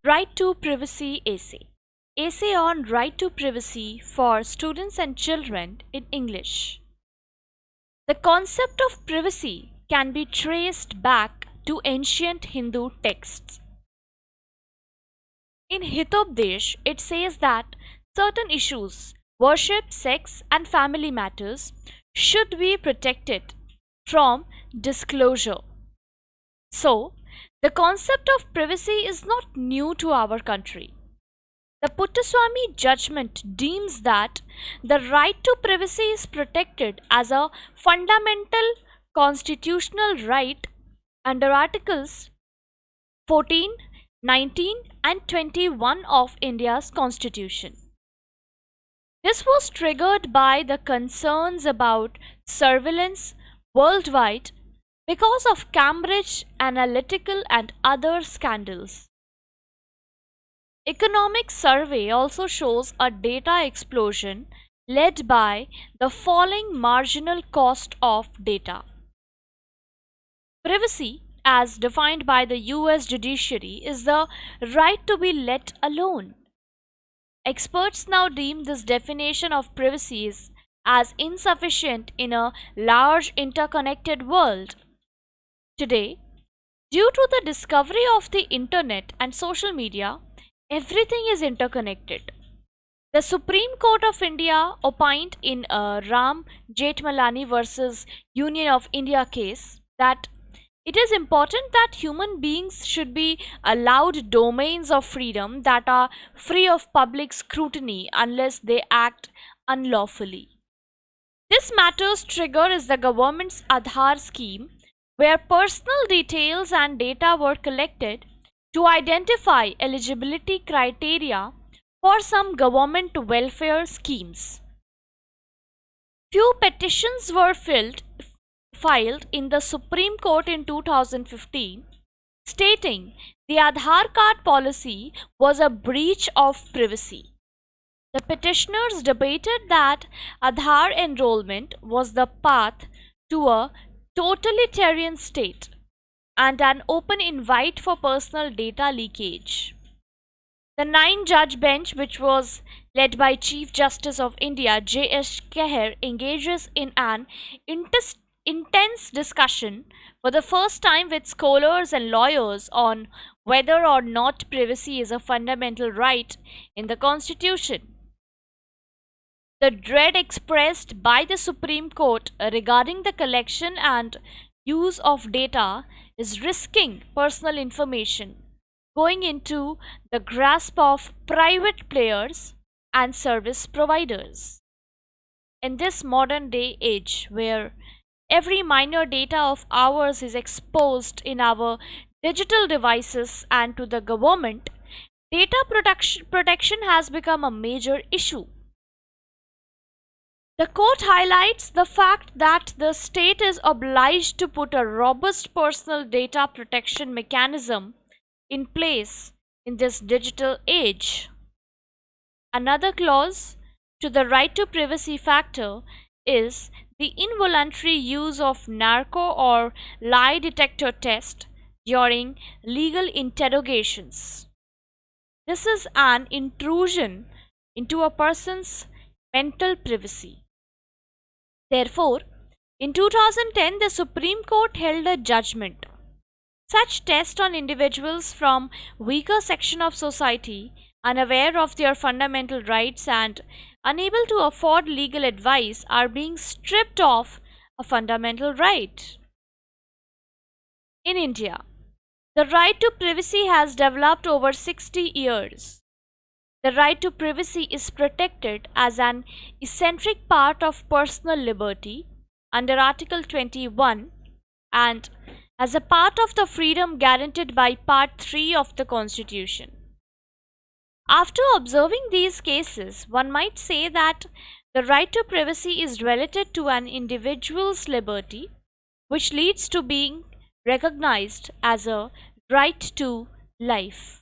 Right to Privacy Essay. Essay on Right to Privacy for Students and Children in English. The concept of privacy can be traced back to ancient Hindu texts. In Hitopdesh, it says that certain issues, worship, sex, and family matters, should be protected from disclosure. So, the concept of privacy is not new to our country. The Puttaswamy judgment deems that the right to privacy is protected as a fundamental constitutional right under Articles 14, 19, and 21 of India's Constitution. This was triggered by the concerns about surveillance worldwide because of Cambridge Analytica and other scandals. Economic survey also shows a data explosion led by the falling marginal cost of data. Privacy, as defined by the US judiciary, is the right to be let alone. Experts now deem this definition of privacy as insufficient in a large interconnected world. Today, due to the discovery of the internet and social media, everything is interconnected. The Supreme Court of India opined in a Ram Jethmalani versus Union of India case that it is important that human beings should be allowed domains of freedom that are free of public scrutiny unless they act unlawfully. This matter's trigger is the government's Aadhaar scheme, where personal details and data were collected to identify eligibility criteria for some government welfare schemes. Few petitions were filed in the Supreme Court in 2015 stating the Aadhaar card policy was a breach of privacy. The petitioners debated that Aadhaar enrollment was the path to a totalitarian state and an open invite for personal data leakage. The 9-judge bench, which was led by Chief Justice of India J.S. Keher, engages in an intense discussion for the first time with scholars and lawyers on whether or not privacy is a fundamental right in the Constitution. The dread expressed by the Supreme Court regarding the collection and use of data is risking personal information going into the grasp of private players and service providers. In this modern day age where every minor data of ours is exposed in our digital devices and to the government, data protection has become a major issue. The court highlights the fact that the state is obliged to put a robust personal data protection mechanism in place in this digital age. Another clause to the right to privacy factor is the involuntary use of narco or lie detector test during legal interrogations. This is an intrusion into a person's mental privacy. Therefore, in 2010, the Supreme Court held a judgment. Such tests on individuals from weaker section of society, unaware of their fundamental rights and unable to afford legal advice, are being stripped of a fundamental right. In India, the right to privacy has developed over 60 years. The right to privacy is protected as an essential part of personal liberty under Article 21 and as a part of the freedom guaranteed by Part 3 of the Constitution. After observing these cases, one might say that the right to privacy is related to an individual's liberty, which leads to being recognized as a right to life.